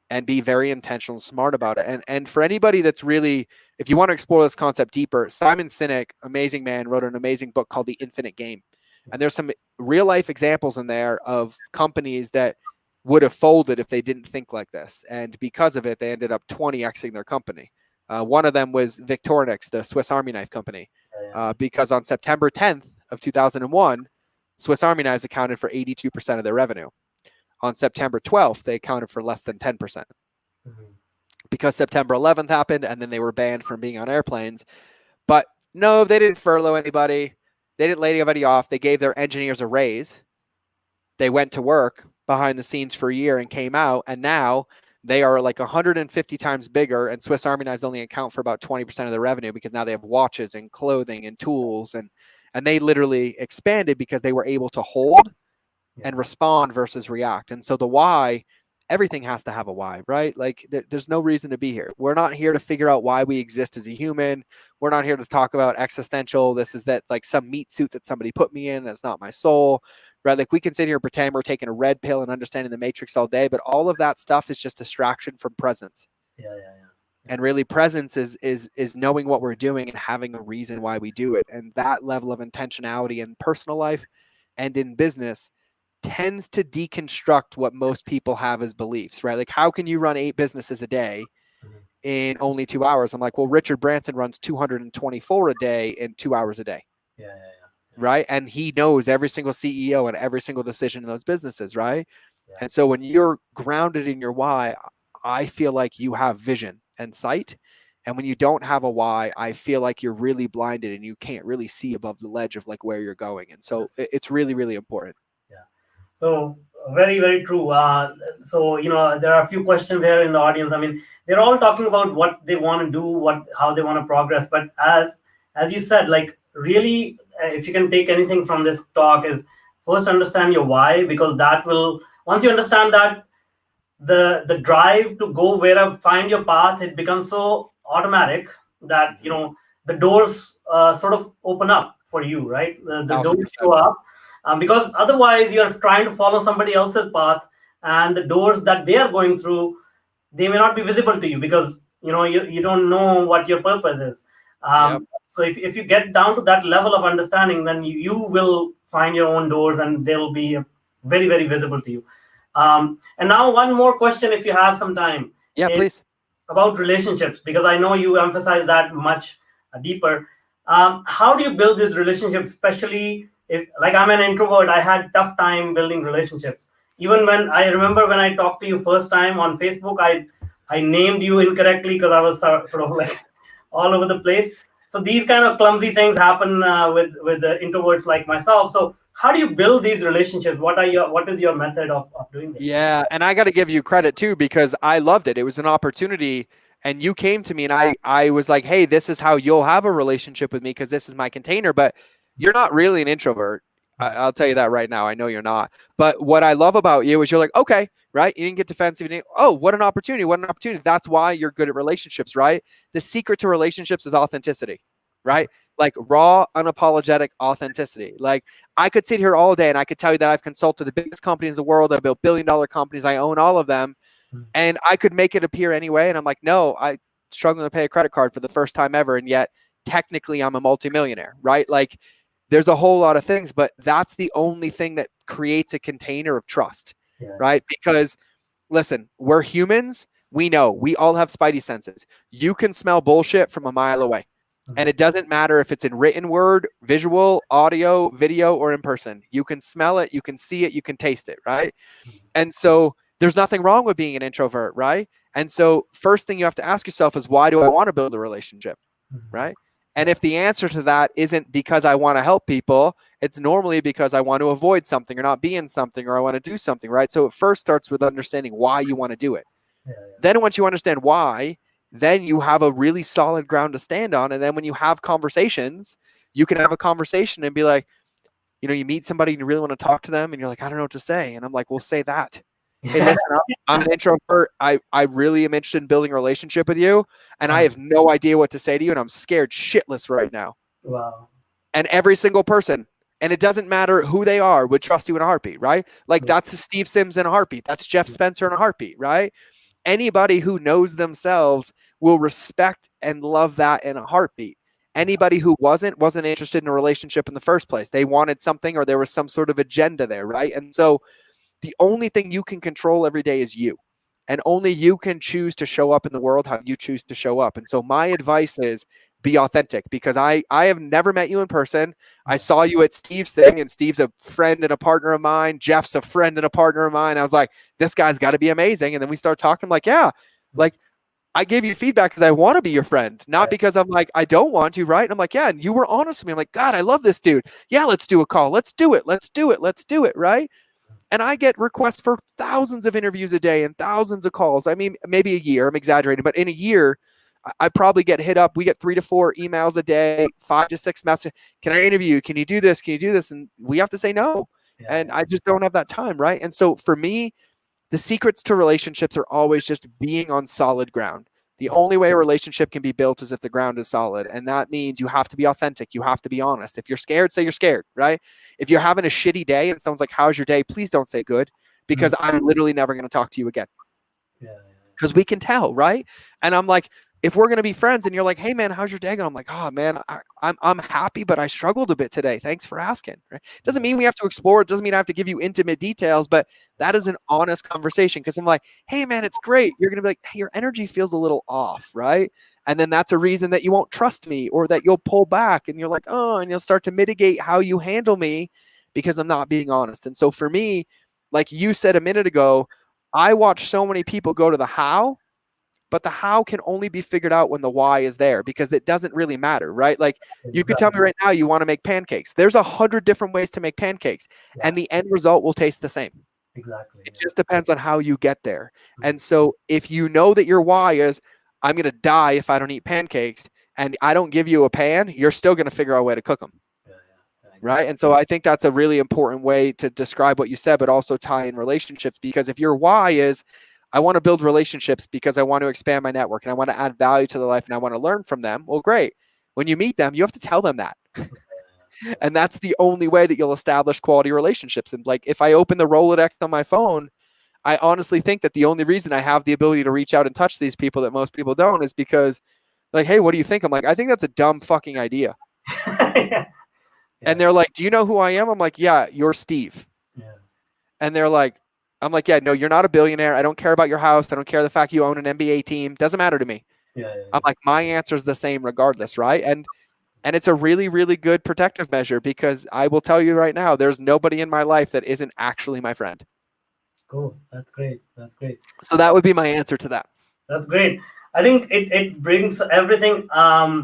and be very intentional and smart about it. And for anybody that's really, if you want to explore this concept deeper, Simon Sinek, amazing man, wrote an amazing book called The Infinite Game. And there's some real life examples in there of companies that would have folded if they didn't think like this. And because of it, they ended up 20xing their company. One of them was Victorinox, the Swiss Army knife company, because on September 10th of 2001, Swiss Army knives accounted for 82% of their revenue. On September 12th, they accounted for less than 10%. Because September 11th happened, and then they were banned from being on airplanes. But no, they didn't furlough anybody. They didn't lay anybody off. They gave their engineers a raise. They went to work behind the scenes for a year and came out, and now they are like 150 times bigger, and Swiss Army knives only account for about 20% of the revenue because now they have watches and clothing and tools, and they literally expanded because they were able to hold and respond versus react. And so the why, everything has to have a why, right? Like there's no reason to be here. We're not here to figure out why we exist as a human. We're not here to talk about existential. This is that like some meat suit that somebody put me in. That's not my soul, right? Like we can sit here and pretend we're taking a red pill and understanding the matrix all day, but all of that stuff is just distraction from presence. And really presence is knowing what we're doing and having a reason why we do it. And that level of intentionality in personal life and in business tends to deconstruct what most people have as beliefs, right? Like how can you run 8 businesses a day in only 2 hours? I'm like, well, Richard Branson runs 224 a day in 2 hours a day. Right. And he knows every single CEO and every single decision in those businesses. Right. And so when you're grounded in your why, I feel like you have vision and sight. And when you don't have a why, I feel like you're really blinded and you can't really see above the ledge of like where you're going. And so it's really, really important. So Very, very true. So, there are a few questions here in the audience. I mean, they're all talking about what they want to do, how they want to progress. But as you said, like really, if you can take anything from this talk, is first understand your why, because that will, once you understand that, the drive to go wherever, find your path, it becomes so automatic that Mhm. the doors sort of open up for you, right? The doors show 1000%. up, because otherwise you're trying to follow somebody else's path, and the doors that they are going through, they may not be visible to you, because you don't know what your purpose is. Yep. So if you get down to that level of understanding, then you will find your own doors, and they'll be very, very visible to you. And now one more question, if you have some time, Yeah, is please. about relationships, because I know you emphasize that much deeper. How do you build these relationships, especially if, like, I'm an introvert, I had tough time building relationships. Even when I remember when I talked to you first time on Facebook, I named you incorrectly because I was sort of like all over the place. So these kind of clumsy things happen with the introverts like myself. So how do you build these relationships? What is your method of doing this? Yeah, and I got to give you credit too because I loved it. It was an opportunity and you came to me and I was like, "Hey, this is how you'll have a relationship with me because this is my container." But you're not really an introvert. I'll tell you that right now. I know you're not. But what I love about you is you're like, "Okay, right? You didn't get defensive. You didn't, oh, what an opportunity. What an opportunity." That's why you're good at relationships, right? The secret to relationships is authenticity, right? Like raw, unapologetic authenticity. Like I could sit here all day and I could tell you that I've consulted the biggest companies in the world. I've built billion-dollar companies. I own all of them. And I could make it appear anyway. And I'm like, no, I struggling to pay a credit card for the first time ever. And yet technically I'm a multimillionaire, right? Like there's a whole lot of things, but that's the only thing that creates a container of trust, Yeah. right? Because listen, we're humans. We know we all have spidey senses. You can smell bullshit from a mile away. And it doesn't matter if it's in written word, visual, audio, video, or in person. You can smell it, you can see it, you can taste it, right? And so there's nothing wrong with being an introvert, right? And so first thing you have to ask yourself is why do I want to build a relationship, right? And if the answer to that isn't because I want to help people, it's normally because I want to avoid something or not be in something or I want to do something, right? So it first starts with understanding why you want to do it. Yeah. Then once you understand why, then you have a really solid ground to stand on. And then when you have conversations, you can have a conversation and be like, you meet somebody and you really want to talk to them and you're like, I don't know what to say. And I'm like, well, say that. Hey, listen, I'm an introvert. I really am interested in building a relationship with you. And I have no idea what to say to you. And I'm scared shitless right now. Wow. And every single person, and it doesn't matter who they are, would trust you in a heartbeat, right? Like that's Steve Sims in a heartbeat. That's Jeff Spencer in a heartbeat, right? Anybody who knows themselves will respect and love that in a heartbeat. Anybody who wasn't interested in a relationship in the first place. They wanted something or there was some sort of agenda there, right? And so the only thing you can control every day is you. And only you can choose to show up in the world how you choose to show up. And so my advice is be authentic because I have never met you in person. I saw you at Steve's thing and Steve's a friend and a partner of mine. Jeff's a friend and a partner of mine. I was like, this guy's got to be amazing. And then we start talking like, yeah, like I gave you feedback because I want to be your friend, not because I'm like, I don't want to, right? And I'm like, yeah, and you were honest with me. I'm like, God, I love this dude. Yeah, let's do a call. Let's do it. Let's do it. Let's do it, right? And I get requests for thousands of interviews a day and thousands of calls. I mean, maybe a year, I'm exaggerating, but in a year, I probably get hit up. We get 3 to 4 emails a day, 5 to 6 messages. Can I interview you? Can you do this? Can you do this? And we have to say no. And I just don't have that time, right? And so for me, the secrets to relationships are always just being on solid ground. The only way a relationship can be built is if the ground is solid. And that means you have to be authentic. You have to be honest. If you're scared, say you're scared, right? If you're having a shitty day and someone's like, how's your day? Please don't say good because I'm literally never going to talk to you again. Because we can tell, right? And I'm like, if we're going to be friends and you're like, hey man, how's your day going? I'm like, oh man, I'm happy, but I struggled a bit today. Thanks for asking. Right? Doesn't mean we have to explore. It doesn't mean I have to give you intimate details, but that is an honest conversation. Cause I'm like, hey man, it's great. You're going to be like, hey, your energy feels a little off. Right. And then that's a reason that you won't trust me or that you'll pull back and you're like, oh, and you'll start to mitigate how you handle me because I'm not being honest. And so for me, like you said a minute ago, I watch so many people go to the how, but the how can only be figured out when the why is there because it doesn't really matter, right? Like you could tell me right now you want to make pancakes. There's 100 different ways to make pancakes and the end result will taste the same. Exactly. It just depends on how you get there. And so if you know that your why is, I'm going to die if I don't eat pancakes, and I don't give you a pan, you're still going to figure out a way to cook them. Yeah, exactly. Right. And so I think that's a really important way to describe what you said, but also tie in relationships, because if your why is, I want to build relationships because I want to expand my network and I want to add value to their life and I want to learn from them. Well, great. When you meet them, you have to tell them that. And that's the only way that you'll establish quality relationships. And like, if I open the Rolodex on my phone, I honestly think that the only reason I have the ability to reach out and touch these people that most people don't is because, like, hey, what do you think? I'm like, I think that's a dumb fucking idea. Yeah. And they're like, do you know who I am? I'm like, yeah, you're Steve. Yeah. And they're like, I'm like, yeah, no, you're not a billionaire. I don't care about your house. I don't care the fact you own an NBA team. Doesn't matter to me. Yeah. I'm like, my answer is the same regardless, right? And it's a really, really good protective measure, because I will tell you right now, there's nobody in my life that isn't actually my friend. Cool. That's great. That's great. So that would be my answer to that. That's great. I think it brings everything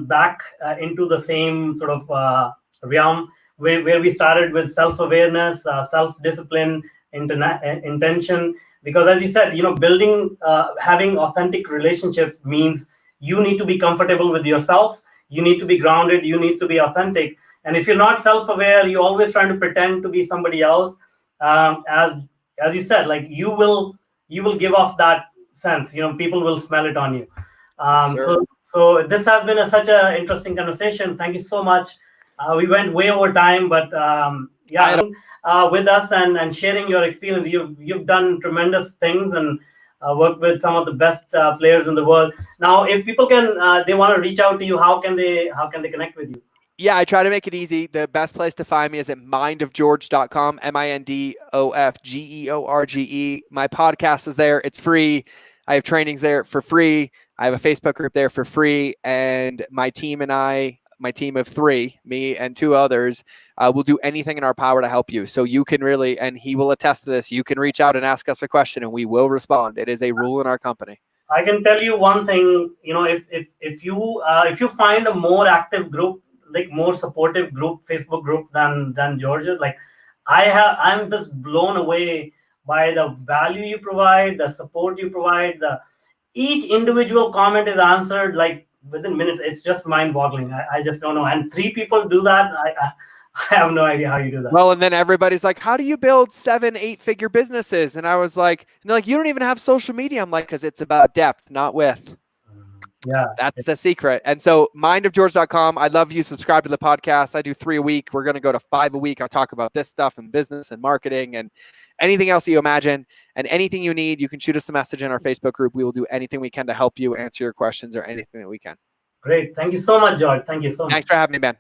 back into the same sort of realm where we started with self-awareness, self-discipline, intention. Because as you said, building, having authentic relationships means you need to be comfortable with yourself. You need to be grounded. You need to be authentic. And if you're not self-aware, you're always trying to pretend to be somebody else. As you said, like you will give off that sense. People will smell it on you. So this has been such an interesting conversation. Thank you so much. We went way over time, but with us and sharing your experience, you've done tremendous things and worked with some of the best players in the world. Now, if people they want to reach out to you, how can they connect with you? Yeah, I try to make it easy. The best place to find me is at mindofgeorge.com, mindofgeorge. My podcast is there. It's free. I have trainings there for free. I have a Facebook group there for free. And my team and I, my team of 3, me and 2 others, will do anything in our power to help you. So you can really, and he will attest to this, you can reach out and ask us a question and we will respond. It is a rule in our company. I can tell you one thing, if you find a more active group, like more supportive group, Facebook group than George's, like I'm just blown away by the value you provide, the support you provide. Each individual comment is answered like within minutes. It's just mind-boggling. I just don't know. And 3 people do that. I have no idea how you do that. Well, and then everybody's like, how do you build 7-8-figure businesses? And I was like, and they're like, you don't even have social media. I'm like, because it's about depth, not width. Yeah, that's the secret. And so mindofgeorge.com. I'd love you subscribe to the podcast. I do 3 a week. We're going to go to 5 a week. I'll talk about this stuff and business and marketing and anything else you imagine, and anything you need. You can shoot us a message in our Facebook group. We will do anything we can to help you answer your questions or anything that we can. Great. Thank you so much, George. Thank you so much. Thanks for having me, Ben.